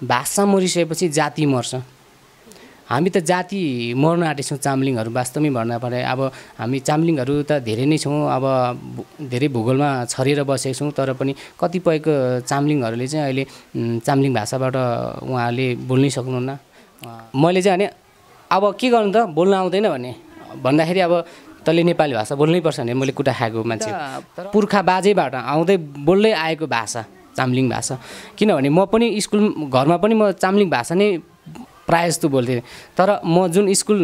भाषा मरिसकेपछि जाति मर्छ। हामी त जाति मर्न आँटेछौँ चाम्लिङहरू वास्तवमै भन्न पर्ने। अब हामी चाम्लिङहरू त धेरै नै छौँ, अब धेरै भूगोलमा छरिएर बसेका छौँ, तर पनि कतिपयको चाम्लिङहरूले चाहिँ अहिले चाम्लिङ भाषाबाट उहाँहरूले बोल्नै सक्नुहुन्न। मैले चाहिँ भने अब के गर्नु त बोल्न आउँदैन भन्दाखेरि अब तैँले नेपाली भाषा बोल्नै पर्छ भने मैले कुटा खाएको मान्छे, पुर्खा बाजेबाट आउँदै बोल्दै आएको भाषा चाम्लिङ भाषा। किनभने म पनि स्कुल घरमा पनि म चाम्लिङ भाषा नै प्रायः जस्तो बोल्थेँ, तर म जुन स्कुल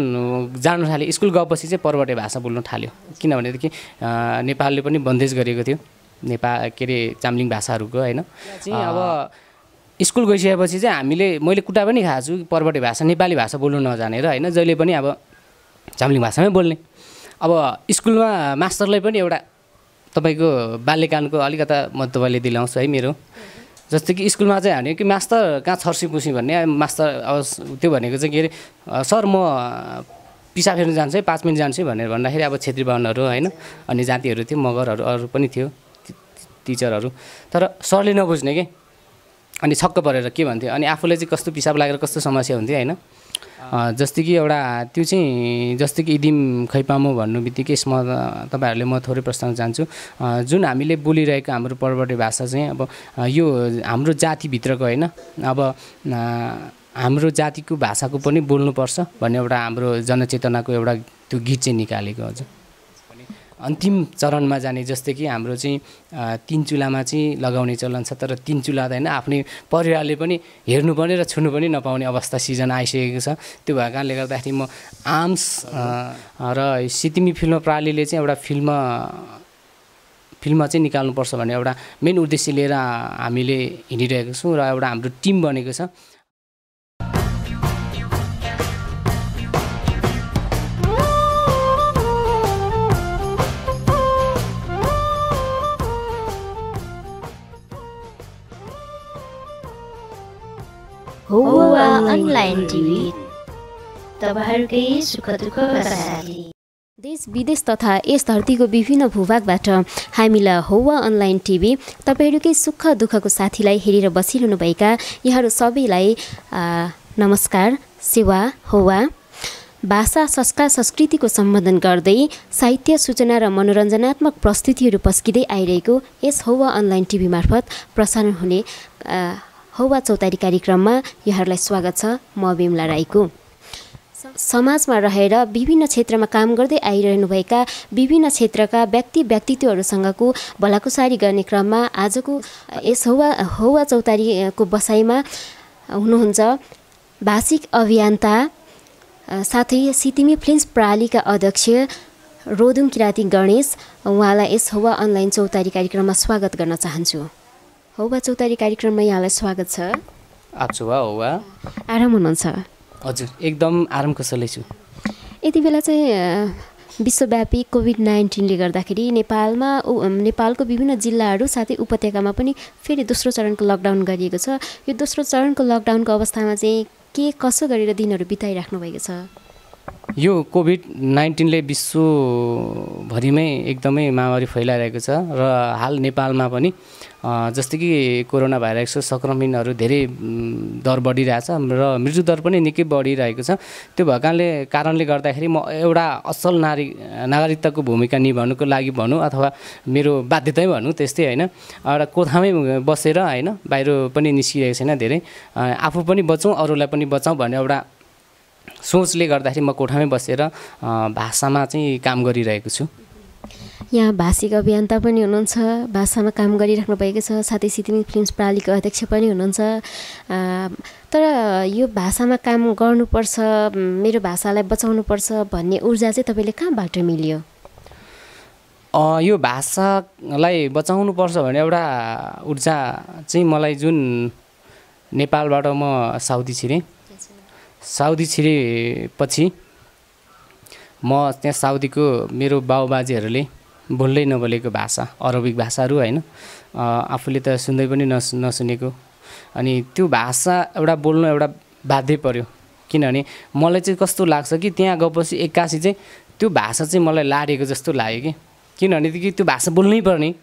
जानु थालेँ, स्कुल गएपछि चाहिँ पर्वते भाषा बोल्नु थाल्यो। किनभनेदेखि नेपालले पनि बन्देज गरेको थियो नेपाल के अरे चाम्लिङ भाषाहरूको होइन। अब स्कुल गइसकेपछि चाहिँ मैले कुटा पनि खाएको छु पर्वते भाषा नेपाली भाषा बोल्नु नजानेर होइन, जहिले पनि अब चाम्लिङ भाषामै बोल्ने। अब स्कुलमा मास्टरलाई पनि एउटा तपाईँको बाल्यकालको अलिकता म तपाईँले दिलाउँछु है मेरो। जस्तै कि स्कुलमा चाहिँ भने कि मास्टर कहाँ छर्सी पुसी भन्ने, मास्टर अब त्यो भनेको चाहिँ के अरे सर म पिसाब फेर्नु जान्छु है 5 मिनट जान्छु भनेर भन्दाखेरि अब छेत्री बाहुनहरू होइन अन्य जातिहरू थियो, मगरहरू अरू पनि थियो टिचरहरू, तर सरले नबुझ्ने के। अनि छक्क परेर के भन्थ्यो, अनि आफूले चाहिँ कस्तो पिसाब लागेर कस्तो समस्या हुन्थ्यो होइन। जस्तै कि एउटा त्यो चाहिँ जस्तै कि इदिम खैपामो भन्नु बित्तिकै यसमा तपाईँहरूले म थोरै प्रस्ताव चाहन्छु। जुन हामीले बोलिरहेको हाम्रो पर्वते भाषा चाहिँ अब यो हाम्रो जातिभित्रको होइन, अब हाम्रो जातिको भाषाको पनि बोल्नुपर्छ भन्ने एउटा हाम्रो जनचेतनाको एउटा त्यो गीत चाहिँ निकालेको हजुर। अन्तिम चरणमा जाने जस्तै कि हाम्रो चाहिँ 3 चुलामा चाहिँ लगाउने चलन छ, तर 3 चुला त होइन आफ्नै परिवारले पनि हेर्नुपर्ने र छुनु पनि नपाउने अवस्था सिजन आइसकेको छ। त्यो भएको कारणले गर्दाखेरि म आर्म्स र सितिमी फिल्म प्रणालीले चाहिँ एउटा फिल्म चाहिँ निकाल्नुपर्छ भन्ने एउटा मेन उद्देश्य लिएर हामीले हिँडिरहेको छौँ र एउटा हाम्रो टिम बनेको छ। हौवा अनलाइन टिभी तपाईहरुकै सुख दुःखका साथी। देश विदेश तथा यस धरतीको विभिन्न भूभागबाट हामीलाई हौवा अनलाइन टिभी तपाईहरुकै सुख दुःखको साथीलाई हेरेर बसिरहनुभएका यहाँहरू सबैलाई नमस्कार। सेवा हौवा भाषा संस्कार संस्कृतिको सम्बोधन गर्दै साहित्य सूचना र मनोरञ्जनात्मक प्रस्तुतिहरू पस्किँदै आइरहेको यस हौवा अनलाइन टिभी मार्फत प्रसारण हुने हौवा चौतारी कार्यक्रममा यहाँहरूलाई स्वागत छ। म बिमला राईको। समाजमा रहेर विभिन्न क्षेत्रमा काम गर्दै आइरहनुभएका विभिन्न क्षेत्रका व्यक्तित्वहरूसँगको भलाकुसारी गर्ने क्रममा आजको यस हौवा चौतारीको बसाइमा हुनुहुन्छ भाषिक अभियन्ता साथै सितिमी फिल्म्स प्रणालीका अध्यक्ष रोदुम किराती गणेश। उहाँलाई यस हौवा अनलाइन चौतारी कार्यक्रममा स्वागत गर्न चाहन्छु। हौवा चौतारी कार्यक्रममा यहाँलाई स्वागत छ। हौवा आराम हुनुहुन्छ? हजुर एकदम आराम कुशलै छु। यति बेला चाहिँ विश्वव्यापी कोभिड-19ले गर्दाखेरि नेपालको विभिन्न जिल्लाहरू साथै उपत्यकामा पनि फेरि दोस्रो चरणको लकडाउन गरिएको छ। यो दोस्रो चरणको लकडाउनको अवस्थामा चाहिँ के कसो गरेर दिनहरू बिताइराख्नु भएको छ? यो कोभिड-19ले विश्वभरिमै एकदमै महामारी फैलाइरहेको छ र हाल नेपालमा पनि जस्तै कि कोरोना भाइरसको सङ्क्रमणहरू धेरै दर बढिरहेछ र मृत्युदर पनि निकै बढिरहेको छ। त्यो भएको कारणले गर्दाखेरि म एउटा असल नागरिकताको भूमिका निभाउनुको लागि भनौँ अथवा मेरो बाध्यतै भनौँ त्यस्तै होइन, एउटा कोठामै बसेर होइन बाहिर पनि निस्किरहेको छैन धेरै, आफू पनि बचौँ अरूलाई पनि बचाउँ भन्ने एउटा सोचले गर्दाखेरि म कोठामै बसेर भाषामा चाहिँ काम गरिरहेको छु। यहाँ भाषिक अभियन्ता पनि हुनुहुन्छ, भाषामा काम गरिराख्नु भएको छ, साथै सितिमी फिल्म्स प्रणालीको अध्यक्ष पनि हुनुहुन्छ। तर यो भाषामा काम गर्नुपर्छ, मेरो भाषालाई बचाउनुपर्छ भन्ने ऊर्जा चाहिँ तपाईँले कहाँबाट मिल्यो? यो भाषालाई बचाउनुपर्छ भन्ने एउटा ऊर्जा चाहिँ मलाई जुन नेपालबाट म साउदी छिरेपछि म त्यहाँ साउदीको मेरो बाबुबाजेहरूले बोल्दै नबोलेको भाषा अरबिक भाषाहरू होइन, आफूले त सुन्दै पनि नसुनेको, अनि त्यो भाषा एउटा बोल्नु एउटा बाध्य पर्यो। किनभने मलाई चाहिँ कस्तो लाग्छ कि त्यहाँ गएपछि एक्कासी चाहिँ त्यो भाषा चाहिँ मलाई लाडेको जस्तो लाग्यो कि किनभनेदेखि त्यो भाषा बोल्नै पर्ने,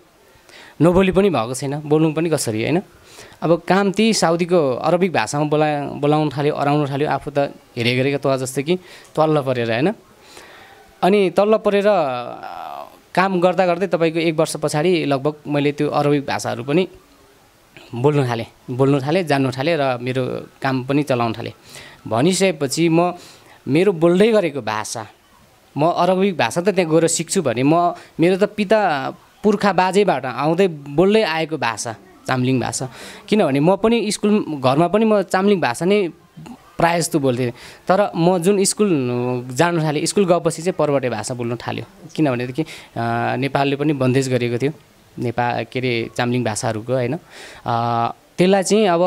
नबोली पनि भएको छैन, बोल्नु पनि कसरी होइन। अब काम त्यही साउदीको अरबिक भाषामा बोलाउन थाल्यो, अराउन थाल्यो। आफू त हेरेको त जस्तै कि तल्ल परेर होइन। अनि तल्ल परेर काम गर्दा गर्दै तपाईँको 1 वर्ष पछाडि लगभग मैले त्यो अरबिक भाषाहरू पनि बोल्न थालेँ, जान्नु थालेँ र मेरो काम पनि चलाउन थालेँ। भनिसकेपछि मेरो बोल्दै गरेको भाषा, म अरबिक भाषा त त्यहाँ गएर सिक्छु भने मेरो त पिता पुर्खा बाजेबाट आउँदै बोल्दै आएको भाषा चाम्लिङ भाषा। किनभने म पनि घरमा पनि म चाम्लिङ भाषा नै प्रायः जस्तो बोल्थेँ। तर म जुन स्कुल जानु थालेँ, स्कुल गएपछि चाहिँ पर्वते भाषा बोल्नु थाल्यो। किनभनेदेखि नेपालले पनि बन्देज गरेको थियो चाम्लिङ भाषाहरूको होइन। त्यसलाई चाहिँ अब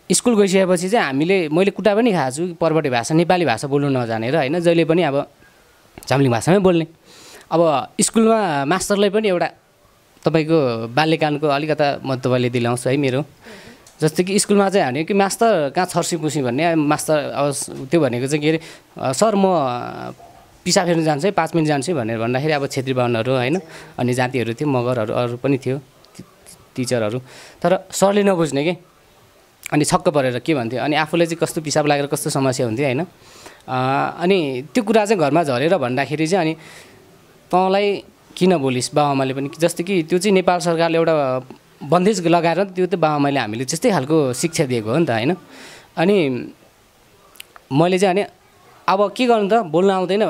स्कुल गइसकेपछि चाहिँ मैले कुटा पनि खाएको छु पर्वते भाषा, नेपाली भाषा बोल्नु नजानेर होइन। जहिले पनि अब चाम्लिङ भाषामै बोल्ने। अब स्कुलमा मास्टरलाई पनि एउटा तपाईँको बाल्यकालको अलिकता म तपाईँले दिलाउँछु है मेरो। जस्तै कि स्कुलमा चाहिँ भने कि मास्टर कहाँ छर्सी पुसी भन्ने मास्टर अब त्यो भनेको चाहिँ के अरे सर म पिसा फेर्नु जान्छु है 5 मिनट जान्छु भनेर भन्दाखेरि अब छेत्री बाहुनहरू होइन अनि जातिहरू थियो, मगरहरू अरू पनि थियो टिचरहरू। तर सरले नबुझ्ने के, अनि छक्क परेर के भन्थ्यो, अनि आफूले चाहिँ कस्तो पिसाब लागेर कस्तो समस्या हुन्थ्यो होइन। अनि त्यो कुरा चाहिँ घरमा झरेर भन्दाखेरि चाहिँ अनि तँलाई किन बोलिस् बाबुआमाले पनि, जस्तै कि त्यो चाहिँ नेपाल सरकारले एउटा बन्देज लगाएर त्यो त बाबुआमाले हामीले त्यस्तै खालको शिक्षा दिएको हो नि त होइन। अनि मैले चाहिँ अनि अब के गर्नु त बोल्न आउँदैन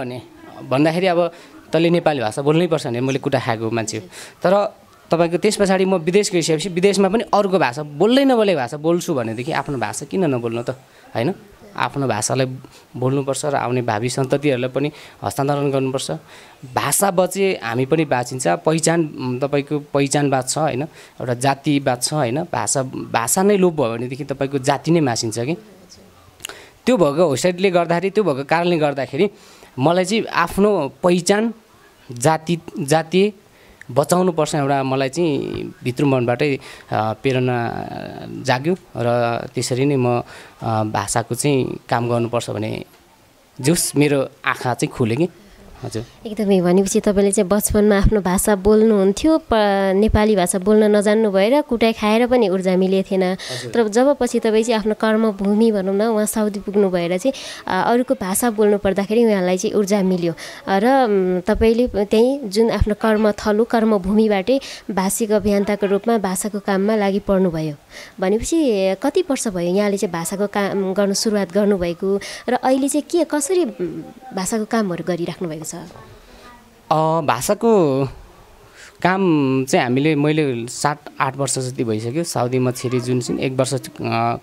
भन्दाखेरि अब तैँले नेपाली भाषा बोल्नै पर्छ भने मैले कुटा खाएको मान्छे हो। तर तपाईँको त्यस पछाडि म विदेश गइसकेपछि विदेशमा पनि अर्को भाषा बोल्दै नबोलेको भाषा बोल्छु भनेदेखि आफ्नो भाषा किन नबोल्नु त होइन। आफ्नो भाषालाई बोल्नुपर्छ र आउने भावी सन्ततिहरूलाई पनि हस्तान्तरण गर्नुपर्छ। भाषा बचे हामी पनि बाँचिन्छ, तपाईँको पहिचान बाँच्छ होइन, एउटा जाति बाँच्छ होइन। भाषा नै लोप भयो भनेदेखि तपाईँको जाति नै मासिन्छ कि। त्यो भएको होस्टाइडले गर्दाखेरि, त्यो भएको कारणले गर्दाखेरि मलाई चाहिँ आफ्नो पहिचान जाति बचाउनुपर्छ एउटा मलाई चाहिँ भित्र मनबाटै प्रेरणा जाग्यो र त्यसरी नै म भाषाको चाहिँ काम गर्नुपर्छ भने जस मेरो आँखा चाहिँ खुल्यो कि। हजुर एकदमै। भनेपछि तपाईँले चाहिँ बचपनमा आफ्नो भाषा बोल्नुहुन्थ्यो, नेपाली भाषा बोल्न नजान्नु भएर कुटाइ खाएर पनि ऊर्जा मिलेको थिएन। तर जब पछि तपाईँ चाहिँ आफ्नो कर्मभूमि भनौँ न उहाँ साउदी पुग्नु भएर चाहिँ अरूको भाषा बोल्नु पर्दाखेरि उहाँलाई चाहिँ ऊर्जा मिल्यो र तपाईँले त्यहीँ जुन आफ्नो कर्मथलो कर्मभूमिबाटै भाषिक अभियन्ताको रूपमा भाषाको काममा लागि पर्नुभयो। भनेपछि कति वर्ष भयो यहाँले चाहिँ भाषाको काम गर्नु सुरुवात गर्नुभएको र अहिले चाहिँ कसरी भाषाको कामहरू गरिराख्नु भएको छ? भाषाको काम चाहिँ मैले 7-8 वर्ष जति भइसक्यो साउदीमा छिरी जुन चाहिँ 1 वर्ष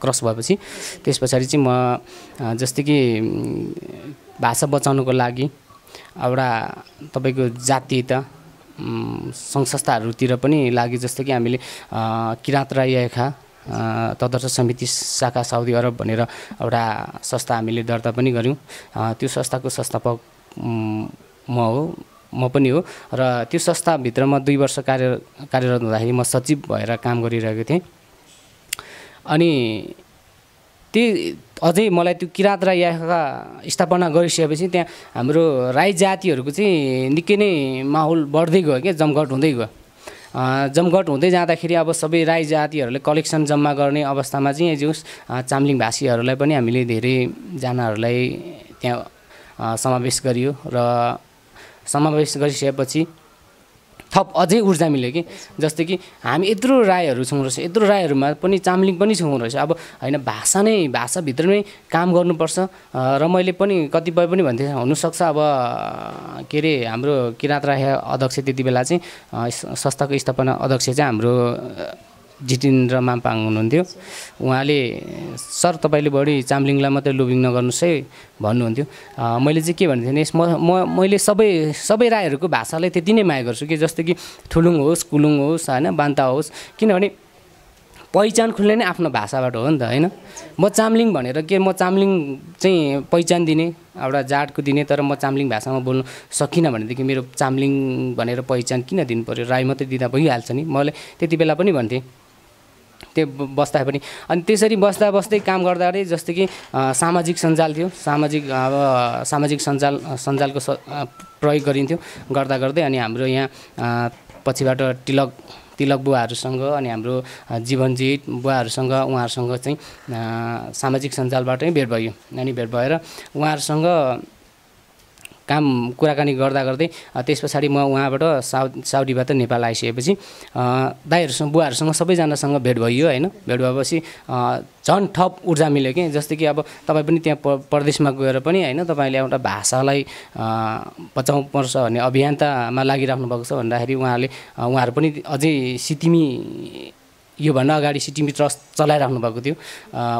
क्रस भएपछि त्यस पछाडि चाहिँ म जस्तै कि भाषा बचाउनको लागि एउटा तपाईँको जातीयता सङ्घ संस्थाहरूतिर पनि लागि। जस्तो कि हामीले किराँत राई याखा तदर्थ समिति शाखा साउदी अरब भनेर एउटा संस्था हामीले दर्ता पनि गऱ्यौँ। त्यो संस्थाको संस्थापक म पनि हो र त्यो संस्थाभित्रमा 2 वर्ष कार्यरत हुँदाखेरि म सचिव भएर काम गरिरहेको थिएँ। अनि अझै मलाई त्यो किराँत राई याखा स्थापना गरिसकेपछि त्यहाँ हाम्रो राई जातिहरूको चाहिँ निकै नै माहौल बढ्दै गयो क्या, जमघट हुँदै गयो। जमघट हुँदै जाँदाखेरि अब सबै राई जातिहरूले कलेक्सन जम्मा गर्ने अवस्थामा चाहिँ जो चाम्लिङ भाषीहरूलाई पनि हामीले धेरैजनाहरूलाई त्यहाँ समावेश गरियो र समावेश गरिसकेपछि थप अझै ऊर्जा मिल्यो कि। जस्तै कि हामी यत्रो राईहरू छौँ रहेछ, यत्रो राईहरूमा पनि चाम्लिङ पनि छौँ रहेछ। अब होइन भाषाभित्र नै काम गर्नुपर्छ र मैले पनि कतिपय पनि भन्थेँ हुनसक्छ अब के अरे हाम्रो किराँत राई अध्यक्ष त्यति बेला चाहिँ संस्थाको स्थापना अध्यक्ष चाहिँ हाम्रो जितेन्द्र माम्पाङ हुनुहुन्थ्यो। उहाँले सर तपाईँले बढी चाम्लिङलाई मात्रै लोभिङ नगर्नुहोस् है भन्नुहुन्थ्यो। मैले चाहिँ के भन्थेँ भने मैले सबै राईहरूको भाषालाई त्यति नै माया गर्छु कि जस्तो कि ठुलुङ होस्, कुलुङ होस् होइन, बान्ता होस्। किनभने पहिचान खुल्ने नै आफ्नो भाषाबाट हो नि त होइन। म चाम्लिङ भनेर म चाम्लिङ चाहिँ पहिचान दिने एउटा जातको दिने, तर म चाम्लिङ भाषामा बोल्न सकिनँ भनेदेखि मेरो चाम्लिङ भनेर पहिचान किन दिनु पऱ्यो, राई मात्रै दिँदा भइहाल्छ नि। मैले त्यति बेला पनि भन्थेँ त्यो बस्दा पनि। अनि त्यसरी बस्दै काम गर्दाखेरि जस्तो कि सामाजिक सञ्जाल थियो, सामाजिक सञ्जालको प्रयोग गरिन्थ्यो गर्दै अनि हाम्रो यहाँ पछिबाट तिलक बुवाहरूसँग अनि हाम्रो जीवनजीत बुवाहरूसँग उहाँहरूसँग चाहिँ सामाजिक सञ्जालबाटै भेट भयो। अनि भेट भएर उहाँहरूसँग काम कुराकानी गर्दा गर्दै त्यस पछाडि म उहाँबाट साउदीबाट नेपाल आइसकेपछि दाइहरूसँग बुवाहरूसँग सबैजनासँग भेट भयो होइन। भेट भएपछि झन् थप ऊर्जा मिल्यो कि जस्तै कि अब तपाईँ पनि त्यहाँ परदेशमा गएर पनि होइन तपाईँले एउटा भाषालाई बचाउनु पर्छ भन्ने अभियानतामा लागिराख्नु भएको छ भन्दाखेरि उहाँहरू पनि अझै सितिमी योभन्दा अगाडि सिटिमी ट्रस्ट चलाइराख्नु भएको थियो।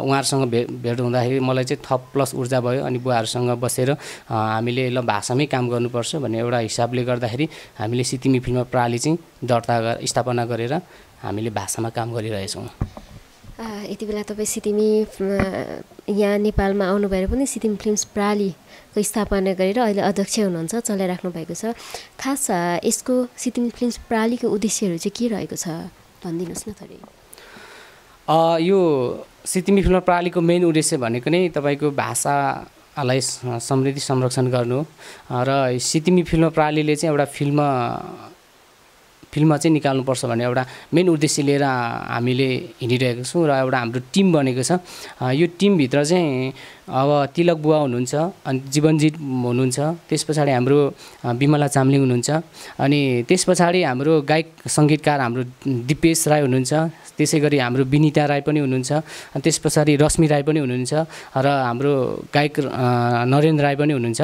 उहाँहरूसँग भेट हुँदाखेरि मलाई चाहिँ थप प्लस ऊर्जा भयो। अनि बुवाहरूसँग बसेर हामीले ल भाषामै काम गर्नुपर्छ भन्ने एउटा हिसाबले गर्दाखेरि हामीले सितिमी फिल्म प्रणाली चाहिँ स्थापना गरेर हामीले भाषामा काम गरिरहेछौँ। यति बेला तपाईँ सितिमी यहाँ नेपालमा आउनु भएर पनि सितिमी फिल्म्स प्रणालीको स्थापना गरेर अहिले अध्यक्ष हुनुहुन्छ, चलाइराख्नु भएको छ। खास यसको सितिमी फिल्म्स प्रणालीको उद्देश्यहरू चाहिँ के रहेको छ भनिदिनुहोस् न थोरै। यो सितिमी फिल्म प्रणालीको मेन उद्देश्य भनेको नै तपाईँको भाषालाई समृद्धि संरक्षण गर्नु र सितिमी फिल्म प्रणालीले चाहिँ एउटा फिल्म चाहिँ निकाल्नुपर्छ भन्ने एउटा मेन उद्देश्य लिएर हामीले हिँडिरहेको छौँ र एउटा हाम्रो टिम बनेको छ। यो टिमभित्र चाहिँ अब तिलक बुवा हुनुहुन्छ, अनि जीवनजीत हुनुहुन्छ, त्यस पछाडि हाम्रो विमला चामलिङ हुनुहुन्छ, अनि त्यस पछाडि हाम्रो गायक सङ्गीतकार हाम्रो दिपेश राई हुनुहुन्छ, त्यसै गरी हाम्रो विनिता राई पनि हुनुहुन्छ, अनि त्यस पछाडि रश्मि राई पनि हुनुहुन्छ र हाम्रो गायक नरेन्द्र राई पनि हुनुहुन्छ।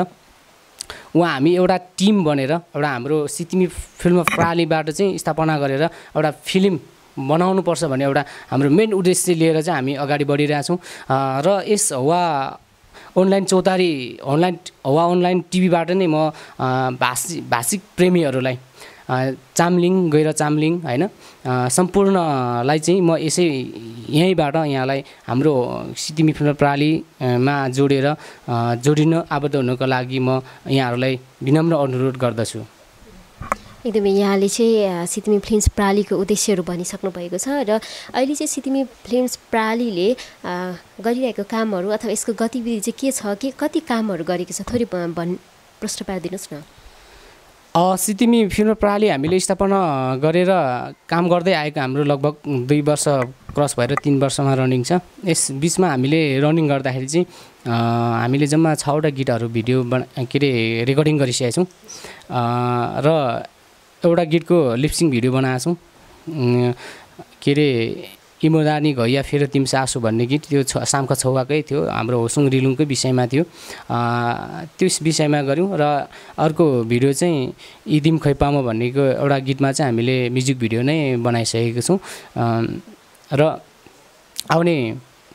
हामी एउटा टिम बनेर एउटा हाम्रो सितिमी फिल्म प्रणालीबाट चाहिँ स्थापना गरेर एउटा फिल्म बनाउनुपर्छ भन्ने एउटा हाम्रो मेन उद्देश्य लिएर चाहिँ हामी अगाडि बढिरहेछौँ। र यस अनलाइन टिभीबाट नै म भाषिक प्रेमीहरूलाई चामलिङ गैर चामलिङ होइन सम्पूर्णलाई चाहिँ म यहीँबाट यहाँलाई हाम्रो सितिमी फिल्म प्रणालीमा जोडिन आबद्ध हुनको लागि म यहाँहरूलाई विनम्र अनुरोध गर्दछु। एकदमै यहाँले चाहिँ सितिमी फिल्म्स प्रणालीको उद्देश्यहरू भनिसक्नु भएको छ र अहिले चाहिँ सितिमी फिल्म्स प्रणालीले गरिरहेको कामहरू अथवा यसको गतिविधि चाहिँ के छ, के कति कामहरू गरेको छ थोरै प्रश्न पारिदिनुहोस् न। सितिमी फिल्म प्रणाली हामीले स्थापना गरेर काम गर्दै आएको हाम्रो लगभग 2 वर्ष क्रस भएर 3 वर्षमा रनिङ छ। यस बिचमा हामीले रनिङ गर्दाखेरि चाहिँ हामीले जम्मा 6वटा गीतहरू भिडियो रेकर्डिङ गरिसकेका छौँ र एउटा गीतको लिपसिङ भिडियो बनाएको छौँ। इमोदानी घैया फेर तिम्सा आँसु भन्ने गीत त्यो सामका छौवाकै थियो, हाम्रो होसुङ रिलुङकै विषयमा थियो। त्यस विषयमा गऱ्यौँ र अर्को भिडियो चाहिँ इदिम खैपामा भन्नेको एउटा गीतमा चाहिँ हामीले म्युजिक भिडियो नै बनाइसकेको छौँ र आउने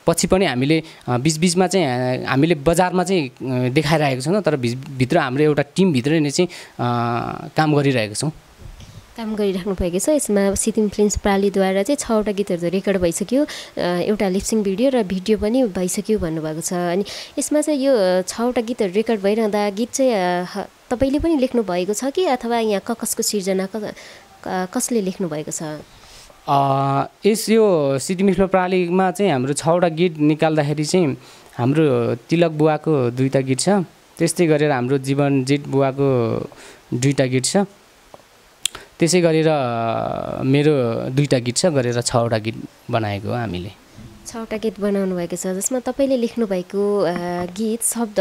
पछि पनि हामीले बिचबिचमा चाहिँ हामीले बजारमा चाहिँ देखाइरहेको छौँ तर भित्र हाम्रो एउटा टिमभित्रै नै चाहिँ काम गरिरहेको छौँ। काम गरिराख्नु भएको छ। यसमा सितिमी फिल्म्स प्रणालीद्वारा चाहिँ 6वटा गीतहरू रेकर्ड भइसक्यो, एउटा लिपसिङ भिडियो र भिडियो पनि भइसक्यो भन्नुभएको छ। अनि यसमा चाहिँ यो 6वटा गीतहरू रेकर्ड भइरहँदा गीत चाहिँ तपाईँले पनि लेख्नु भएको छ कि अथवा यहाँ कसको सिर्जना कसले लेख्नु भएको छ? यो सितिमी फिल्म प्रणालीमा चाहिँ हाम्रो 6वटा गीत निकाल्दाखेरि चाहिँ हाम्रो तिलक बुवाको 2टा गीत छ, त्यस्तै गरेर हाम्रो जीवनजीत बुवाको 2टा गीत छ, त्यसै गरेर मेरो 2टा गीत छ गरेर 6वटा गीत बनाएको हो हामीले। 6वटा गीत बनाउनु भएको छ जसमा तपाईँले लेख्नु भएको गीत शब्द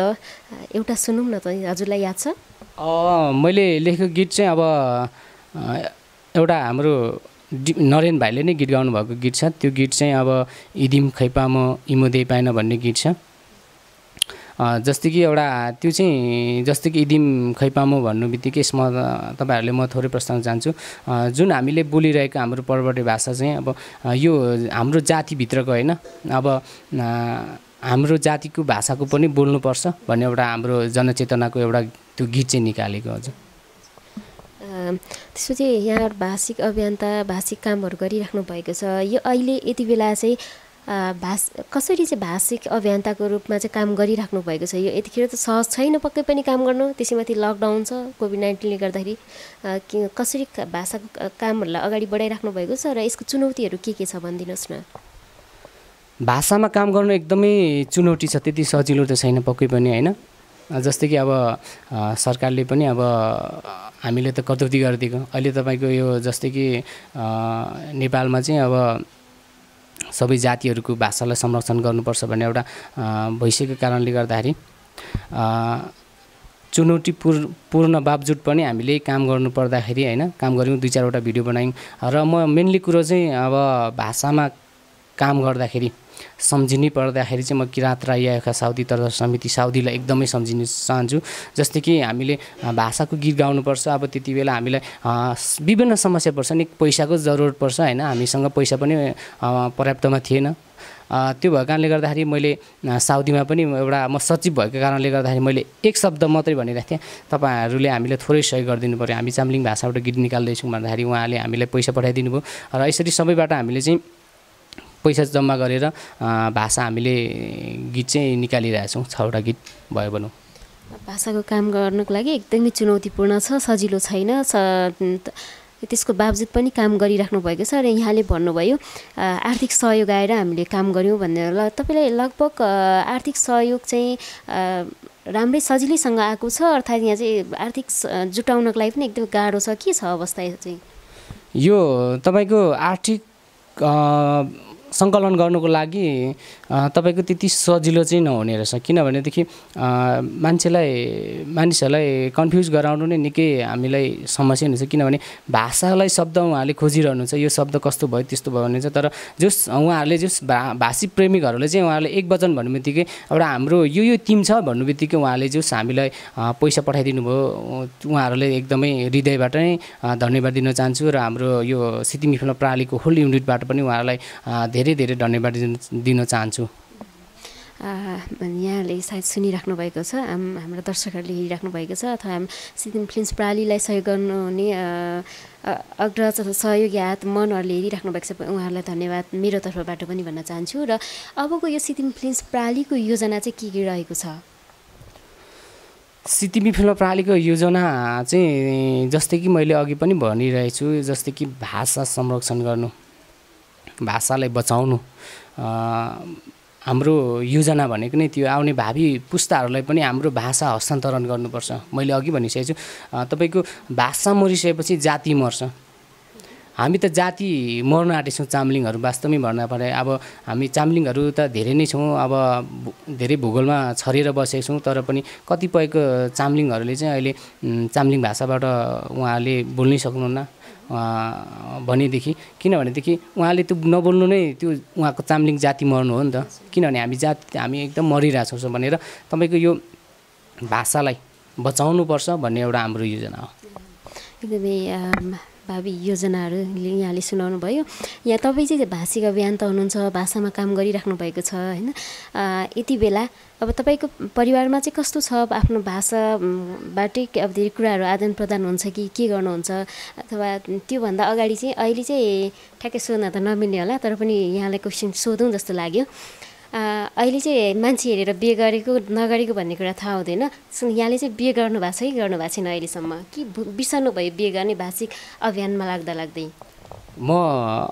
एउटा सुनौँ न त, हजुरलाई याद छ? मैले लेखेको गीत चाहिँ अब एउटा हाम्रो नरेन भाइले नै गीत गाउनु भएको गीत छ। त्यो गीत चाहिँ अब इदिम खैपाम इमोदे पाएन भन्ने गीत छ। जस्तै कि एउटा त्यो चाहिँ जस्तै कि इदिम खैपामो भन्नु बित्तिकै यसमा तपाईँहरूले म थोरै प्रस्ताव चाहन्छु। जुन हामीले बोलिरहेको हाम्रो पर्वते भाषा चाहिँ अब यो हाम्रो जातिभित्रको होइन, अब हाम्रो जातिको भाषाको पनि बोल्नुपर्छ भन्ने एउटा हाम्रो जनचेतनाको एउटा त्यो गीत चाहिँ निकालेको हजुर। त्यसपछि यहाँ भाषिक अभियन्ता भाषिक कामहरू गरिराख्नु भएको छ। यो अहिले यति बेला चाहिँ कसरी चाहिँ भाषिक अभियन्ताको रूपमा चाहिँ काम गरिराख्नु भएको छ? यो यतिखेर त सहज छैन पक्कै पनि काम गर्नु, त्यसैमाथि लकडाउन छ, कोभिड-19ले गर्दाखेरि कसरी भाषाको कामहरूलाई अगाडि बढाइराख्नु भएको छ र यसको चुनौतीहरू के छ भनिदिनुहोस् न। भाषामा काम गर्नु एकदमै चुनौती छ, त्यति सजिलो त छैन पक्कै पनि होइन। जस्तै कि अब सरकारले पनि अब हामीले त कटौती गरिदिएको अहिले तपाईँको यो जस्तै कि नेपालमा चाहिँ अब सबै जातिहरूको भाषालाई संरक्षण गर्नुपर्छ भन्ने एउटा भइसकेको कारणले गर्दाखेरि चुनौतीपूर्ण बावजुद पनि हामीले काम गर्नु पर्दाखेरि होइन काम गऱ्यौँ 2-4वटा भिडियो बनायौँ र म मेनली कुरो चाहिँ अब भाषामा काम गर्दाखेरि सम्झिनै पर्दाखेरि चाहिँ म किराँत राई आएका साउदी तरजा समिति साउदीलाई एकदमै सम्झिन चाहन्छु। जस्तै कि हामीले भाषाको गीत गाउनुपर्छ अब त्यति बेला हामीलाई विभिन्न समस्या पर्छ नि पैसाको जरुरत पर्छ होइन हामीसँग पैसा पनि पर्याप्तमा थिएन त्यो भएको कारणले गर्दाखेरि मैले साउदीमा पनि एउटा म सचिव भएको कारणले गर्दाखेरि मैले एक शब्द मात्रै भनिरहेको थिएँ तपाईँहरूले हामीले थोरै सहयोग गरिदिनु पऱ्यो हामी चाम्लिङ भाषाबाट गीत निकाल्दैछौँ भन्दाखेरि उहाँले हामीलाई पैसा पठाइदिनु भयो र यसरी सबैबाट हामीले चाहिँ पैसा जम्मा गरेर भाषा हामीले गीत चाहिँ निकालिरहेछौँ 6वटा गीत भयो भनौँ। भाषाको काम गर्नको लागि एकदमै चुनौतीपूर्ण छ सजिलो छैन त्यसको बावजुद पनि काम गरिराख्नु भएको छ र यहाँले भन्नुभयो आर्थिक सहयोग आएर हामीले काम गऱ्यौँ भनेर तपाईँलाई लगभग आर्थिक सहयोग चाहिँ राम्रै सजिलैसँग आएको छ अर्थात् यहाँ चाहिँ आर्थिक जुटाउनको लागि पनि एकदम गाह्रो छ के छ अवस्था चाहिँ यो तपाईँको आर्थिक सङ्कलन गर्नुको लागि तपाईँको त्यति सजिलो चाहिँ नहुने रहेछ किनभनेदेखि मानिसहरूलाई कन्फ्युज गराउनु नै निकै हामीलाई समस्या हुन्छ किनभने भाषालाई शब्द उहाँहरूले खोजिरहनुहुन्छ यो शब्द कस्तो भयो त्यस्तो भयो भने चाहिँ तर उहाँहरूले भाषी प्रेमिकहरूले चाहिँ उहाँहरूले एक वचन भन्नु बित्तिकै एउटा हाम्रो यो टिम छ भन्नु बित्तिकै उहाँले हामीलाई पैसा पठाइदिनु भयो उहाँहरूले एकदमै हृदयबाट नै धन्यवाद दिन चाहन्छु र हाम्रो यो सिक्किम मिफल प्रणालीको होल युनिटबाट पनि उहाँहरूलाई धेरै धेरै धन्यवाद दिन चाहन्छु। यहाँले सायद सुनिराख्नु भएको छ हाम्रो दर्शकहरूले हेरिराख्नु भएको छ अथवा सिक्किम फिल्म्स प्रणालीलाई सहयोग गर्नुहुने अग्रज सहयोगी हात मनहरूले हेरिराख्नु भएको छ उहाँहरूलाई धन्यवाद मेरो तर्फबाट पनि भन्न चाहन्छु र अबको यो सिक्किम फिल्म्स प्रणालीको योजना चाहिँ के रहेको छ? सिक्किम फिल्म प्रणालीको योजना चाहिँ जस्तै कि मैले अघि पनि भनिरहेको छु जस्तै कि भाषा संरक्षण गर्नु भाषालाई बचाउनु हाम्रो योजना भनेको नै त्यो आउने भावी पुस्ताहरूलाई पनि हाम्रो भाषा हस्तान्तरण गर्नुपर्छ। मैले अघि भनिसकेको छु तपाईँको भाषा मरिसकेपछि जाति मर्छ हामी त जाति मर्न आँटेछौँ चाम्लिङहरू वास्तवमै भन्न पर्दा अब हामी चाम्लिङहरू त धेरै नै छौँ अब धेरै भूगोलमा छरिएर बसेका छौँ तर पनि कतिपयको चाम्लिङहरूले चाहिँ अहिले चाम्लिङ भाषाबाट उहाँहरूले बोल्नै सक्नुहुन्न भनेदेखि किनभनेदेखि उहाँले त्यो नबोल्नु नै त्यो उहाँको चाम्लिङ जाति मर्नु हो नि त किनभने हामी एकदम मरिरहेछौँ भनेर तपाईँको यो भाषालाई बचाउनुपर्छ भन्ने एउटा हाम्रो योजना हो। एकदमै भावी योजनाहरू यहाँले सुनाउनु भयो। यहाँ तपाईँ चाहिँ भाषिक अभियन्ता हुनुहुन्छ भाषामा काम गरिराख्नु भएको छ होइन यति बेला अब तपाईँको परिवारमा चाहिँ कस्तो छ आफ्नो भाषाबाटै अब धेरै कुराहरू आदान प्रदान हुन्छ कि के गर्नुहुन्छ अथवा त्योभन्दा अगाडि चाहिँ अहिले चाहिँ ठ्याक्कै सोध्न त नमिल्ने होला तर पनि यहाँलाई क्वेसन सोधौँ जस्तो लाग्यो अहिले चाहिँ मान्छे हेरेर बिहे गरेको नगरेको भन्ने कुरा थाहा हुँदैन यहाँले चाहिँ बिहे गर्नु भएको छ कि गर्नु भएको छैन अहिलेसम्म कि बिर्सनु भयो बिहे गर्ने भाषिक अभियानमा लाग्दै? म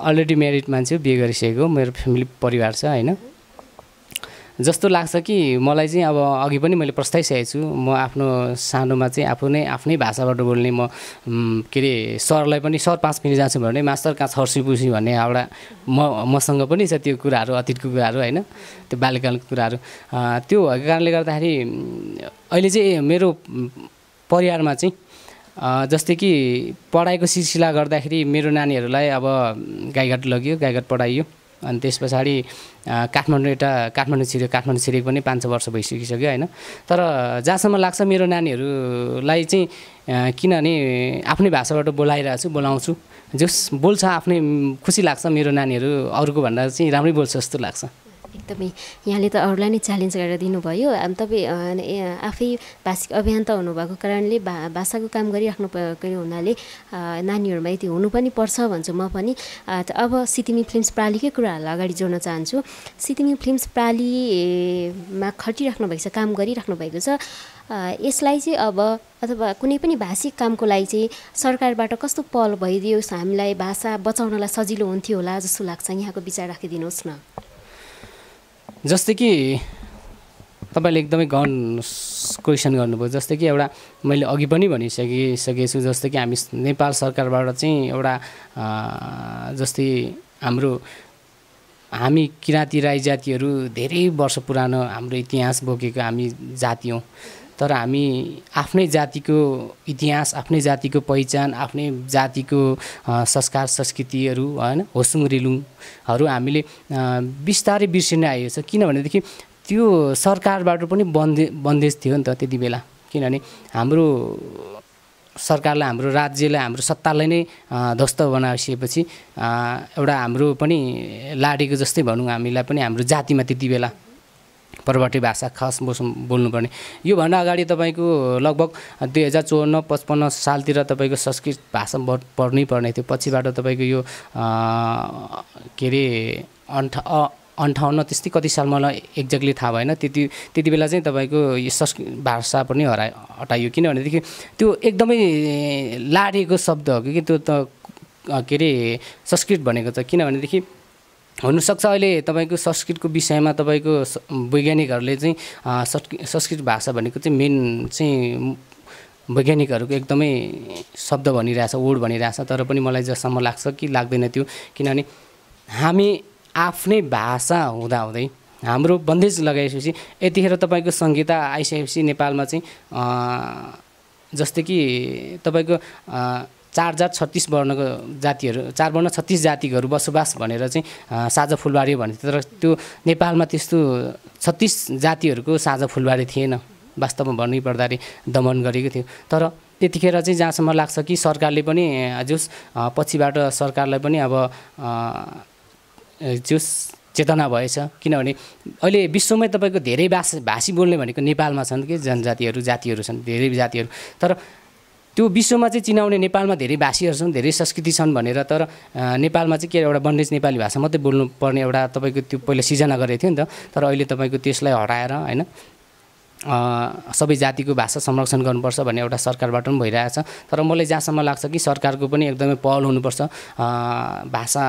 अलरेडी म्यारिड मान्छे बिहे गरिसकेको मेरो फ्यामिली परिवार छ होइन जस्तो लाग्छ कि मलाई चाहिँ अब अघि पनि मैले प्रस्ताइसकेको छु म आफ्नो सानोमा चाहिँ आफ्नै भाषाबाट बोल्ने म के अरे सरलाई पनि सर 5 मिनट जान्छु भने मास्टर कहाँ छर्सी पुसी भन्ने एउटा मसँग पनि छ त्यो कुराहरू अतीतको कुराहरू होइन त्यो बाल्यकालको कुराहरू त्यो भएको कारणले गर्दाखेरि अहिले चाहिँ मेरो परिवारमा चाहिँ जस्तै कि पढाइको सिलसिला गर्दाखेरि मेरो नानीहरूलाई अब गाईघाट लगियो गाईघाट पढाइयो अनि त्यस पछाडि काठमाडौँ छिरेको पनि 5 वर्ष भइसकिसक्यो होइन तर जहाँसम्म लाग्छ मेरो नानीहरूलाई चाहिँ किनभने आफ्नै भाषाबाट बोलाउँछु जस बोल्छ आफ्नै खुसी लाग्छ मेरो नानीहरू अरूको भन्दा चाहिँ राम्रै बोल्छ जस्तो लाग्छ। एकदमै यहाँले त अरूलाई नै च्यालेन्ज गरेर दिनुभयो तपाईँ आफै भाषिक अभियन्ता हुनुभएको कारणले भाषाको काम गरिराख्नु भएको हुनाले नानीहरूमा यति हुनु पनि पर्छ भन्छु म पनि। अब सिक्किम फिल्म्स प्रणालीकै कुराहरूलाई अगाडि जोड्न चाहन्छु। सिक्किम फिल्म्स प्रणालीमा खटिराख्नु भएको छ काम गरिराख्नु भएको छ यसलाई चाहिँ अब अथवा कुनै पनि भाषिक कामको लागि चाहिँ सरकारबाट कस्तो पहल भइदियोस् हामीलाई भाषा बचाउनलाई सजिलो हुन्थ्यो होला जस्तो लाग्छ यहाँको विचार राखिदिनुहोस् न। जस्तै कि तपाईँले एकदमै गहन क्वेसन गर्नुभयो। जस्तै कि एउटा मैले अघि पनि भनिसकेको छु, जस्तै कि हामी नेपाल सरकारबाट चाहिँ एउटा जस्तै हामी किराँती राई जातिहरू धेरै वर्ष पुरानो हाम्रो इतिहास बोकेको हामी जाति हौँ। तर हामी आफ्नै जातिको इतिहास, आफ्नै जातिको पहिचान, आफ्नै जातिको संस्कार संस्कृतिहरू हैन, होसुङ रिलुङहरू हामीले बिस्तारै बिर्सिन आएको छ। किनभनेदेखि त्यो सरकारबाट पनि बन्देज थियो नि त त्यति बेला। किनभने हाम्रो सरकारलाई, हाम्रो राज्यलाई, हाम्रो सत्तालाई नै ध्वस्त बनाइसकेपछि एउटा हाम्रो पनि लाडेको जस्तै भनौँ, हामीलाई पनि हाम्रो जातिमा त्यति बेला परवर्ती भाषा खास बोल्नुपर्ने। योभन्दा अगाडि तपाईँको लगभग 2054-55 सालतिर तपाईँको संस्कृत भाषा पढ्नै पर्ने थियो। पछिबाट तपाईँको यो के अरे 58 त्यस्तै कति साल मलाई एक्ज्याक्टली थाहा भएन, त्यति बेला चाहिँ तपाईँको यो संस्कृत भाषा पनि हटाइयो। किनभनेदेखि त्यो एकदमै लाडेको शब्द हो कि त्यो त के अरे संस्कृत भनेको त। किनभनेदेखि हुनसक्छ अहिले तपाईँको संस्कृतको विषयमा तपाईँको वैज्ञानिकहरूले चाहिँ संस्कृत भाषा भनेको चाहिँ मेन चाहिँ वैज्ञानिकहरूको एकदमै शब्द भनिरहेछ, वर्ड भनिरहेछ। तर पनि मलाई जसम्म लाग्छ कि लाग्दैन त्यो। किनभने हामी आफ्नै भाषा हुँदाहुँदै हाम्रो बन्देज लगाएपछि यतिखेर तपाईँको संहिता आइसकेपछि नेपालमा चाहिँ जस्तै कि तपाईँको 4 जात 36 वर्णको जातिहरू, 4 वर्ण 36 जातिहरू बसोबास भनेर चाहिँ साझा फुलबारी भन्थ्यो। तर त्यो नेपालमा त्यस्तो 36 जातिहरूको साझा फुलबारी थिएन। वास्तवमा भन्नै पर्दाखेरि दमन गरेको थियो। तर त्यतिखेर चाहिँ जहाँसम्म लाग्छ कि सरकारले पनि जोस् पछिबाट सरकारलाई पनि अब जोस् चेतना भएछ। किनभने अहिले विश्वमै तपाईँको धेरै भाषी बोल्ने भनेको नेपालमा छन् कि जातिहरू छन्, धेरै जातिहरू। तर त्यो विश्वमा चाहिँ चिनाउने नेपालमा धेरै भाषीहरू छन्, धेरै संस्कृति छन् भनेर। तर नेपालमा चाहिँ के एउटा बन्देज नेपाली भाषा मात्रै बोल्नु पर्ने एउटा तपाईँको त्यो पहिला सिर्जना गरेको थियो नि त। तर अहिले तपाईँको त्यसलाई हटाएर हैन सबै जातिको भाषा संरक्षण गर्नुपर्छ भन्ने एउटा सरकारबाट पनि भइरहेछ। तर मलाई जहाँसम्म लाग्छ कि सरकारको पनि एकदमै पहल हुनुपर्छ। भाषा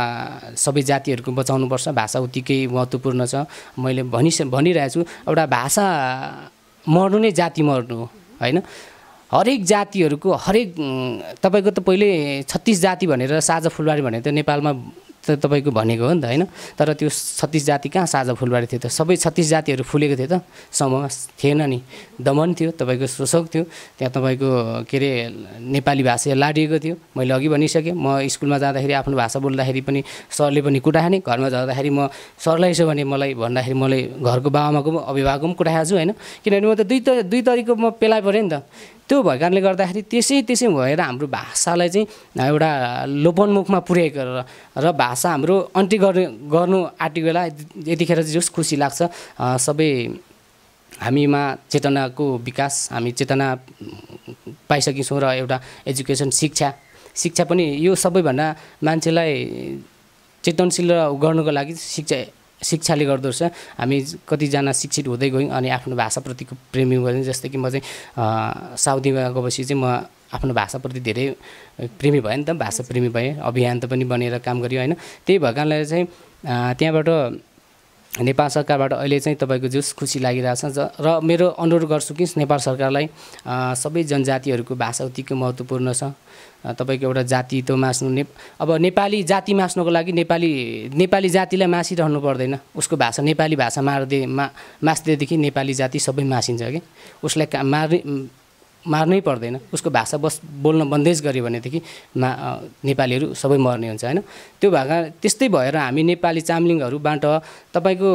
सबै जातिहरूको बचाउनुपर्छ। भाषा उत्तिकै महत्त्वपूर्ण छ। मैले भनिरहेको छु, एउटा भाषा मर्नु नै जाति मर्नु हो हैन। हरेक जातिहरूको हरेक तपाईँको त पहिले 36 जाति भनेर साझा फुलबारी भनेको त नेपालमा त तपाईँको भनेको हो नि त हैन। तर त्यो 36 जाति कहाँ साझा फुलबारी थियो त? सबै 36 जातिहरू फुलेको थियो त? समूहमा थिएन नि। दमन थियो, तपाईँको शोषक थियो। त्यहाँ तपाईँको के अरे नेपाली भाषा लाडिएको थियो। मैले अघि भनिसकेँ, म स्कुलमा जाँदाखेरि आफ्नो भाषा बोल्दाखेरि पनि सरले पनि कुटाखाने, घरमा जाँदाखेरि म सरलाई यसो भने मलाई भन्दाखेरि मलाई घरको बाबाआमाको अभिभावकको पनि कुटाएको छु हैन। किनभने म त दुई तरिको म पेला परेँ नि त। त्यो भएको कारणले गर्दाखेरि त्यसै भएर हाम्रो भाषालाई चाहिँ एउटा लोपन्मुखमा पुर्याएको र भाषा हाम्रो अन्त्य गर्नु आँटेको बेला यतिखेर चाहिँ जस खुसी लाग्छ। सबै हामीमा चेतनाको विकास, हामी चेतना पाइसकेछौँ र एउटा एजुकेसन शिक्षा पनि यो सबैभन्दा मान्छेलाई चेतनशील गर्नुको लागि शिक्षाले गर्दो रहेछ। हामी कतिजना शिक्षित हुँदै गयौँ अनि आफ्नो भाषाप्रतिको प्रेमी भयौँ। जस्तै कि म चाहिँ साउदीमा गएपछि चाहिँ म आफ्नो भाषाप्रति धेरै प्रेमी भएँ नि त, भाषा प्रेमी भएँ। अभियान त पनि बनेर काम गरियो हैन। त्यही भएको कारणले चाहिँ त्यहाँबाट नेपाल सरकारबाट अहिले चाहिँ तपाईँको जुस खुसी लागिरहेछ। र मेरो अनुरोध गर्छु कि नेपाल सरकारलाई सबै जनजातिहरूको भाषा उत्तिकै महत्त्वपूर्ण छ। तपाईँको एउटा जाति त मास्नु अब नेपाली जाति मास्नुको लागि नेपाली जातिलाई मासिरहनु पर्दैन। उसको भाषा नेपाली भाषा मास्दैदेखि नेपाली जाति सबै मासिन्छ कि उसलाई मार्नै पर्दैन। उसको भाषा बोल्न बन्देज गर्यो भनेदेखि नेपालीहरू सबै मर्ने हुन्छ हैन। त्यो भएका त्यस्तै भएर हामी नेपाली चामलिङहरूबाट तपाईँको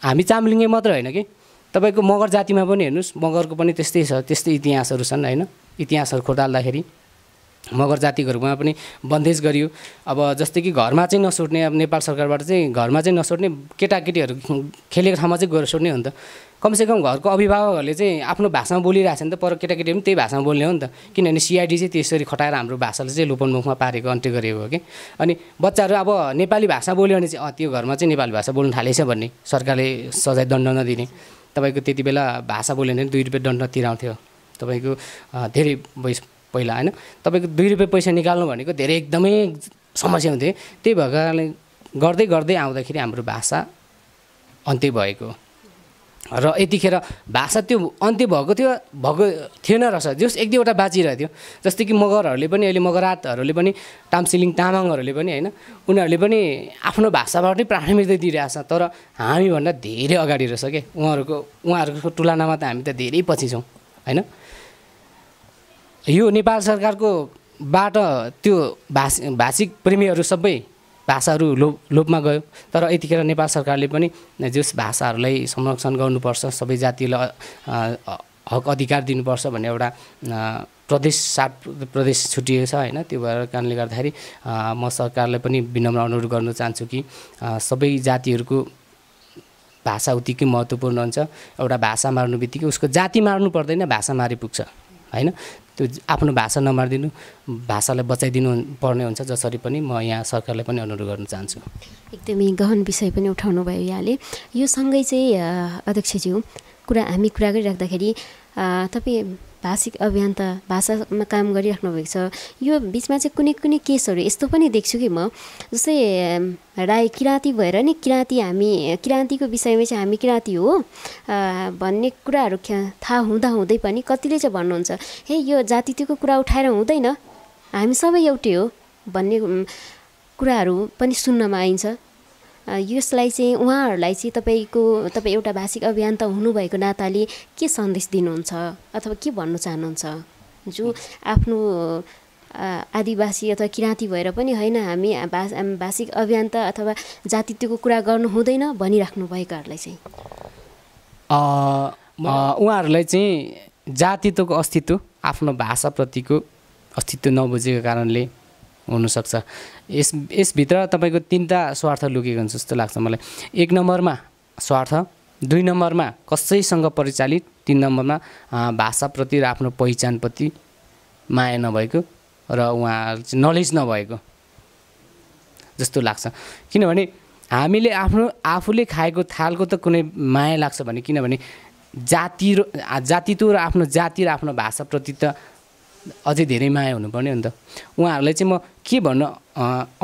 हामी चामलिङै मात्र होइन कि तपाईँको मगर जातिमा पनि हेर्नुहोस्, मगरको पनि त्यस्तै छ, त्यस्तै इतिहासहरू छन् हैन। इतिहासहरू खोटाल्दाखेरि मगर जातिहरूमा पनि बन्देज गरियो। अब जस्तै कि घरमा चाहिँ नसुट्ने, अब नेपाल सरकारबाट चाहिँ घरमा चाहिँ नसुट्ने, केटाकेटीहरू खेलेको ठाउँमा चाहिँ गएर सुट्ने हो नि त। कमसेकम घरको अभिभावकहरूले चाहिँ आफ्नो भाषामा बोलिरहेछ नि त, पर केटाकेटी पनि त्यही भाषामा बोल्ने हो नि त। किनभने सिआइडी चाहिँ त्यसरी खटाएर हाम्रो भाषालाई चाहिँ लोपन्मुखमा पारेको, अन्त्य गरेको हो कि। अनि बच्चाहरू अब नेपाली भाषा बोल्यो भने चाहिँ त्यो घरमा चाहिँ नेपाली भाषा बोल्नु थालेछ भन्ने सरकारले सजाय दण्ड नदिने। तपाईँको त्यति बेला भाषा बोल्यो भने 2 रुपियाँ दण्ड तिराउँथ्यो तपाईँको धेरै पहिला हैन। तपाईँको 2 रुपियाँ पैसा निकाल्नु भनेको धेरै एकदमै समस्या हुन्थ्यो। त्यही भएकाले गर्दै आउँदाखेरि हाम्रो भाषा अन्त्य भएको। र यतिखेर भाषा त्यो अन्त्य भएको थिएन रहेछ, जस एक दुईवटा बाँचिरहेको थियो। जस्तै कि मगरहरूले पनि अहिले मगरातहरूले पनि तामसिलिङ तामाङहरूले पनि होइन उनीहरूले पनि आफ्नो भाषाबाट नै प्राथमिकता दिइरहेछ। तर हामीभन्दा धेरै अगाडि रहेछ के उहाँहरूको तुलनामा त हामी त धेरै पछि छौँ होइन। यो नेपाल सरकारको बाट त्यो भाषिक प्रेमीहरू सबै भाषाहरू लोपमा गयो। तर यतिखेर नेपाल सरकारले पनि जस भाषाहरूलाई संरक्षण गर्नुपर्छ, सबै जातिलाई हक अधिकार दिनुपर्छ भन्ने एउटा प्रदेश 7 प्रदेश छुटिएको छ होइन। त्यो भएर कारणले गर्दाखेरि म सरकारलाई पनि विनम्र अनुरोध गर्न चाहन्छु कि सबै जातिहरूको भाषा उत्तिकै महत्त्वपूर्ण हुन्छ। एउटा भाषा मार्नु बित्तिकै उसको जाति मार्नु पर्दैन, भाषा मारे पुग्छ होइन। त्यो आफ्नो भाषा नमारिदिनु, भाषालाई बचाइदिनु पर्ने हुन्छ। जसरी पनि म यहाँ सरकारलाई पनि अनुरोध गर्न चाहन्छु। एकदमै गहन विषय पनि उठाउनु भयो यहाँले। यो सँगै चाहिँ अध्यक्षज्यू हामी कुरा गरिराख्दाखेरि तपाईँ भाषिक अभियन्ता भाषामा काम गरिराख्नु भएको छ। यो बिचमा चाहिँ कुनै केसहरू यस्तो पनि देख्छु कि म, जस्तै राई किराँती भएर नि किराँतीको विषयमा चाहिँ हामी किराँती हो भन्ने कुराहरू थाहा हुँदै पनि कतिले चाहिँ भन्नुहुन्छ हे यो जातित्वको कुरा उठाएर हुँदैन, हामी सबै एउटै हो भन्ने कुराहरू पनि सुन्नमा आइन्छ। यसलाई चाहिँ उहाँहरूलाई चाहिँ तपाईँ एउटा भाषिक अभियन्ता हुनुभएको नाताले के सन्देश दिनुहुन्छ अथवा के भन्न चाहनुहुन्छ, जो आफ्नो आदिवासी अथवा किराँती भएर पनि होइन हामी भाषिक अभियन्ता अथवा जातित्वको कुरा गर्नु हुँदैन भनिराख्नु भएकाहरूलाई चाहिँ? उहाँहरूलाई चाहिँ जातित्वको अस्तित्व, आफ्नो भाषाप्रतिको अस्तित्व नबुझेको कारणले हुनसक्छ। यसभित्र तपाईँको 3टा स्वार्थ लुकेको हुन्छ जस्तो लाग्छ मलाई। 1 नम्बरमा स्वार्थ, 2 नम्बरमा कसैसँग परिचालित, 3 नम्बरमा भाषाप्रति र आफ्नो पहिचानप्रति माया नभएको र उहाँहरू चाहिँ नलेज नभएको जस्तो लाग्छ। किनभने हामीले आफूले खाएको थालको त कुनै माया लाग्छ भने, किनभने जातित्व र आफ्नो जाति र आफ्नो भाषाप्रति त अझै धेरै माया हुनुपर्ने हो नि त। उहाँहरूलाई चाहिँ म के भन्न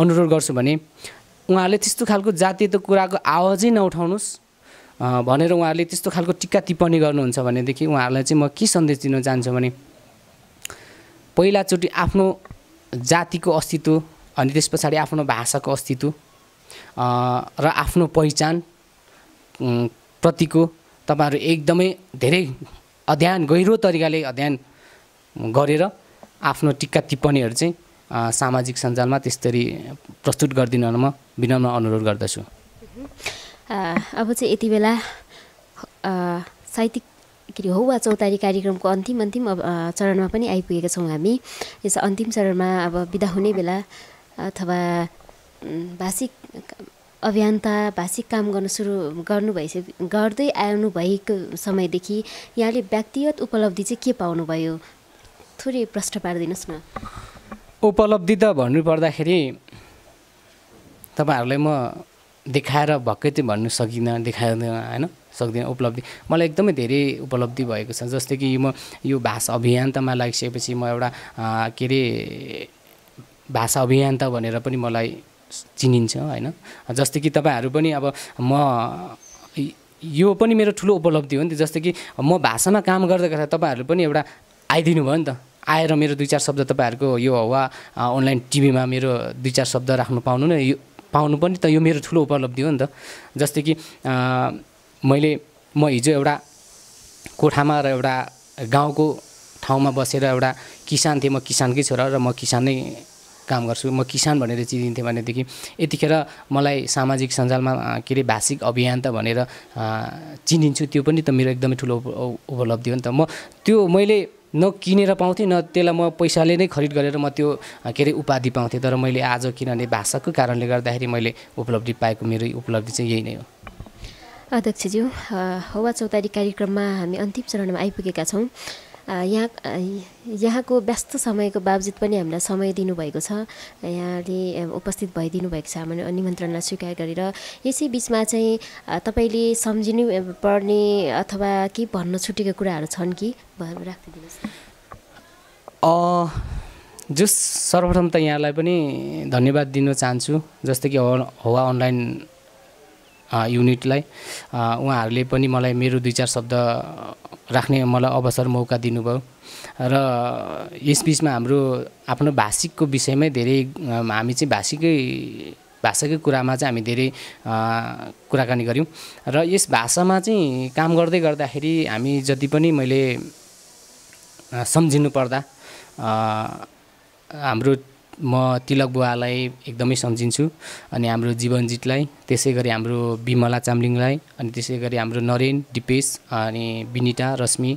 अनुरोध गर्छु भने उहाँहरूले त्यस्तो खालको जातीय कुराको आवाजै नउठाउनुहोस् भनेर उहाँहरूले त्यस्तो खालको टिक्का टिप्पणी गर्नुहुन्छ भनेदेखि उहाँहरूलाई चाहिँ म के सन्देश दिन चाहन्छु भने पहिलाचोटि आफ्नो जातिको अस्तित्व अनि त्यस पछाडि आफ्नो भाषाको अस्तित्व र आफ्नो पहिचान प्रतिको तपाईँहरू एकदमै धेरै गहिरो तरिकाले अध्ययन गरेर आफ्नो टिक्का टिप्पणीहरू चाहिँ सामाजिक सञ्जालमा त्यसरी प्रस्तुत गरिदिन म विनम्र अनुरोध गर्दछु। अब चाहिँ यति बेला साहित्यिक के अरे हौवा चौतारी कार्यक्रमको अन्तिम चरणमा पनि आइपुगेका छौँ हामी। यस अन्तिम चरणमा अब बिदा हुने बेला अथवा भाषिक अभियन्ता भाषिक काम गर्दै आउनु भएको समयदेखि यहाँले व्यक्तिगत उपलब्धि चाहिँ के पाउनुभयो, थोरै प्रश्न पारिदिनुहोस् न। उपलब्धि त भन्नुपर्दाखेरि तपाईँहरूलाई म देखाएर भक्कै चाहिँ भन्नु सक्दिनँ होइन उपलब्धि मलाई एकदमै धेरै उपलब्धि भएको छ। जस्तै कि म यो भाषा अभियन्तामा लागिसकेपछि म एउटा के अरे भाषा अभियन्ता भनेर पनि मलाई चिनिन्छ होइन। जस्तै कि तपाईँहरू पनि अब म यो पनि मेरो ठुलो उपलब्धि हो नि त। जस्तै कि म भाषामा काम गर्दा तपाईँहरू पनि एउटा आइदिनु भयो नि त, आएर मेरो 2-4 शब्द तपाईँहरूको यो हौवा अनलाइन टिभीमा मेरो 2-4 शब्द राख्नु पाउनु पनि त यो मेरो ठुलो उपलब्धि हो नि त। जस्तै कि म हिजो एउटा कोठामा र एउटा गाउँको ठाउँमा बसेर एउटा किसान थिएँ, म किसानकै छोरा र म किसानै काम गर्छु, म किसान भनेर चिनिन्थेँ भनेदेखि यतिखेर मलाई सामाजिक सञ्जालमा के अरे भाषिक अभियन्ता भनेर चिनिन्छु, त्यो पनि त मेरो एकदमै ठुलो उपलब्धि हो नि त। त्यो मैले न किनेर पाउँथेँ न त्यसलाई म पैसाले नै खरिद गरेर म त्यो के अरे उपाधि पाउँथेँ। तर मैले आज किनभने भाषाको कारणले गर्दाखेरि मैले उपलब्धि पाएको मेरो उपलब्धि चाहिँ यही नै हो। अध्यक्षज्यू, हौवा चौतारी कार्यक्रममा हामी अन्तिम चरणमा आइपुगेका छौँ। यहाँको व्यस्त समयको बावजुद पनि हामीलाई समय दिनुभएको छ, यहाँले उपस्थित भइदिनु भएको छ हाम्रो निमन्त्रणलाई स्वीकार गरेर। यसै बिचमा चाहिँ तपाईँले सम्झिनु पर्ने अथवा के भन्न छुटेको कुराहरू छन् कि राखिदिनुहोस्। सर्वप्रथम त यहाँलाई पनि धन्यवाद दिन चाहन्छु। जस्तै कि हौवा अनलाइन युनिटलाई उहाँहरूले पनि मलाई मेरो 2-4 शब्द राख्ने मलाई अवसर मौका दिनुभयो र यसबिचमा हाम्रो आफ्नो भाषिकको विषयमै धेरै हामी चाहिँ भाषाकै कुरामा चाहिँ हामी धेरै कुराकानी गऱ्यौँ र यस भाषामा चाहिँ काम गर्दै गर्दाखेरि हामी जति पनि मैले सम्झिनु पर्दा हाम्रो म तिलक बुवालाई एकदमै सम्झिन्छु अनि हाम्रो जीवनजितलाई, त्यसै गरी हाम्रो बिमला चामलिङलाई, अनि त्यसै गरी हाम्रो नरेन, दिपेश अनि विनिता, रश्मि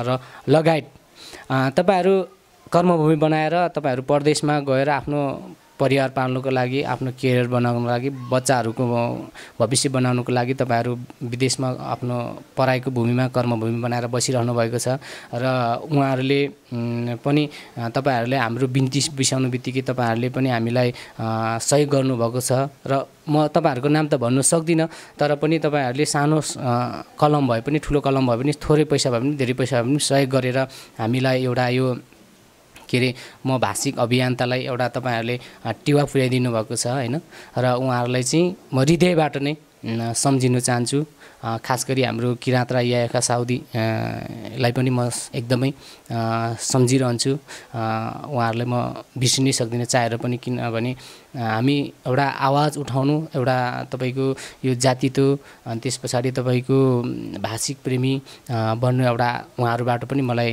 र लगायत तपाईहरू कर्मभूमि बनाएर तपाईहरू परदेशमा गएर आफ्नो परिवार पाल्नुको लागि, आफ्नो करियर बनाउनको लागि, बच्चाहरूको भविष्य बनाउनुको लागि तपाईँहरू विदेशमा आफ्नो पढाइको भूमिमा कर्मभूमि बनाएर बसिरहनु भएको छ र उहाँहरूले पनि तपाईँहरूले हाम्रो बिन्ती बिसाउनु बित्तिकै तपाईँहरूले पनि हामीलाई सहयोग गर्नुभएको छ र म तपाईँहरूको नाम त भन्नु सक्दिनँ, तर पनि तपाईँहरूले सानो कलम भए पनि, ठुलो कलम भए पनि, थोरै पैसा भए पनि, धेरै पैसा भए पनि सहयोग गरेर हामीलाई एउटा यो के अरे म भाषिक अभियन्तालाई एउटा तपाईँहरूले टिवा पुर्याइदिनु भएको छ होइन र उहाँहरूलाई चाहिँ म हृदयबाट नै सम्झिनु चाहन्छु। खास गरी हाम्रो किराँत राई यायाखा साउदी लाई पनि म एकदमै सम्झिरहन्छु। उहाँहरूलाई म बिर्सिनै सक्दिनँ चाहेर पनि, किनभने हामी एउटा आवाज उठाउनु, एउटा तपाईँको यो जातित्व अनि त्यस पछाडि तपाईँको भाषिक प्रेमी बन्नु एउटा उहाँहरूबाट पनि मलाई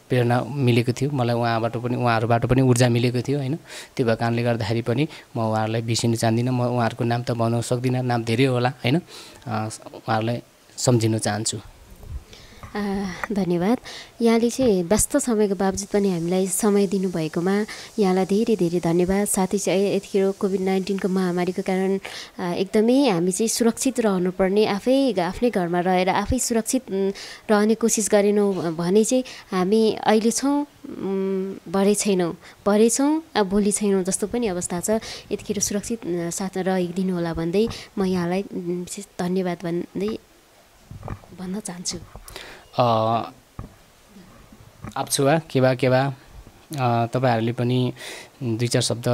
प्रेरणा मिलेको थियो, मलाई उहाँहरूबाट पनि ऊर्जा मिलेको थियो होइन। त्यो भएको कारणले गर्दाखेरि पनि म उहाँहरूलाई बिर्सिन चाहदिनँ। म उहाँहरूको नाम त भन्न सक्दिनँ, नाम धेरै होला होइन, उहाँहरूलाई सम्झिन चाहन्छु। धन्यवाद। यहाँले चाहिँ व्यस्त समयको बावजुद पनि हामीलाई समय दिनुभएकोमा यहाँलाई धेरै धेरै धन्यवाद। साथै चाहिँ यतिखेर कोभिड-19 महामारीको कारण एकदमै हामी चाहिँ सुरक्षित रहनुपर्ने, आफ्नै घरमा रहेर आफै सुरक्षित रहने कोसिस गरेनौँ भने चाहिँ हामी अहिले छौँ भरे छैनौँ, भरे छौँ भोलि छैनौँ जस्तो पनि अवस्था छ। यतिखेर सुरक्षित साथ रहिदिनु होला भन्दै म यहाँलाई विशेष धन्यवाद भन्न चाहन्छु। आप्छुवा केवा तपाईँहरूले पनि 2-4 शब्द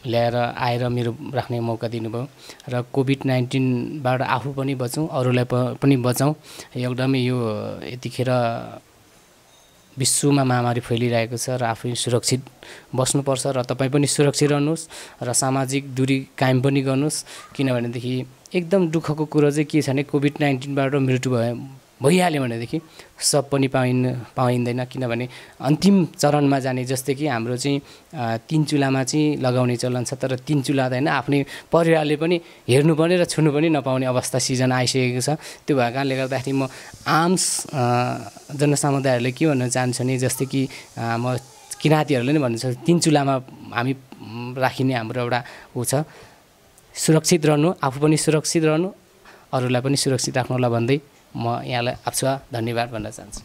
ल्याएर आएर मेरो राख्ने मौका दिनुभयो र कोभिड-19बाट आफू पनि बचौँ, अरूलाई पनि बचाउँ। एकदमै यो यतिखेर विश्वमा महामारी फैलिरहेको छ र आफै सुरक्षित बस्नुपर्छ र तपाईँ पनि सुरक्षित रहनुहोस् र सामाजिक दूरी कायम पनि गर्नुहोस्। किनभनेदेखि एकदम दुःखको कुरो चाहिँ के छ भने कोभिड-19बाट मृत्यु भइहाल्यो भनेदेखि सब पनि पाइँदैन। किनभने अन्तिम चरणमा जाने, जस्तै कि हाम्रो चाहिँ 3 चुलामा चाहिँ लगाउने चलन छ, तर 3 चुला त होइन, आफ्नै परिवारले पनि हेर्नुपर्ने र छुनु पनि नपाउने अवस्था सिजन आइसकेको छ। त्यो भएको कारणले गर्दाखेरि म आम जनसमुदायहरूले के भन्न चाहन्छु भने, जस्तै कि म किराँतीहरूले नै भन्नु छ, 3 चुलामा हामी राखिने हाम्रो एउटा छ, सुरक्षित रहनु, आफू पनि सुरक्षित रहनु, अरूलाई पनि सुरक्षित राख्नु होला भन्दै म यहाँलाई आप्छुवा धन्यवाद भन्न चाहन्छु।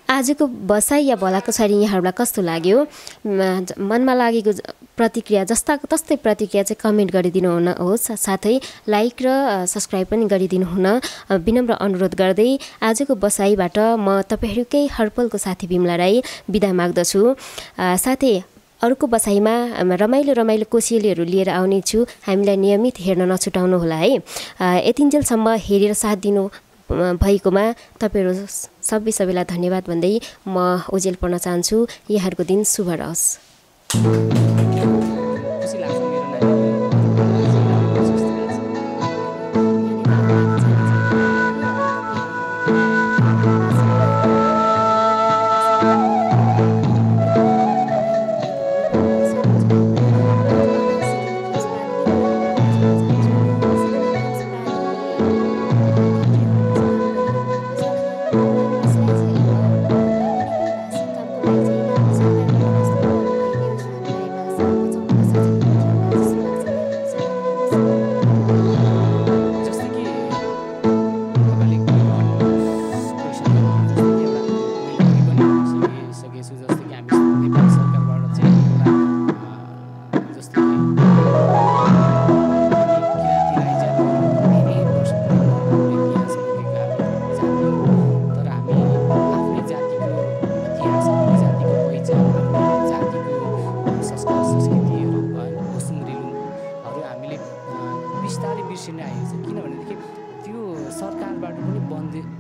आजको बसाइ या भलाकुसारी यहाँहरूलाई कस्तो लाग्यो? मनमा लागेको प्रतिक्रिया जस्ताको तस्तै प्रतिक्रिया चाहिँ कमेन्ट गरिदिनु होस्, साथै लाइक र सब्सक्राइब पनि गरिदिनु हुन विनम्र अनुरोध गर्दै आजको बसाइबाट म तपाईँहरूकै हरपलको साथी बिमला राई बिदा माग्दछु। साथै अर्को बसाइमा रमाइलो कोसेलीहरू लिएर आउने छु, हामीलाई नियमित हेर्न नछुटाउनु होला है। यतिन्जेलसम्म हेरेर साथ दिनु भएकोमा तपाईँहरू सबैलाई धन्यवाद भन्दै म ओजेल पर्न चाहन्छु। यहाँहरूको दिन शुभ रहोस्।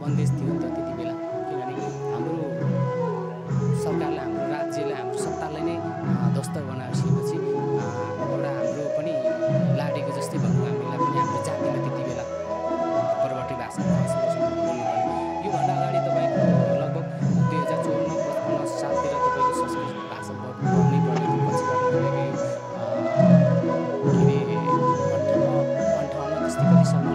बन्देज थियो नि त त्यति बेला। किनभने हाम्रो सरकारले हाम्रो राज्यले हाम्रो सत्तालाई नै ध्वस्त बनाएपछि एउटा हाम्रो पनि लाडेको जस्तै भनौँ हामीलाई पनि हाम्रो जातिमा त्यति बेला परवर्ती भाषा योभन्दा अगाडि तपाईँको लगभग 2054-55 सालतिर तपाईँको संस्कृत भाषा पढ्नै परेको पछिबाट तपाईँको के अरे 58 त्यस्तै कति सालमा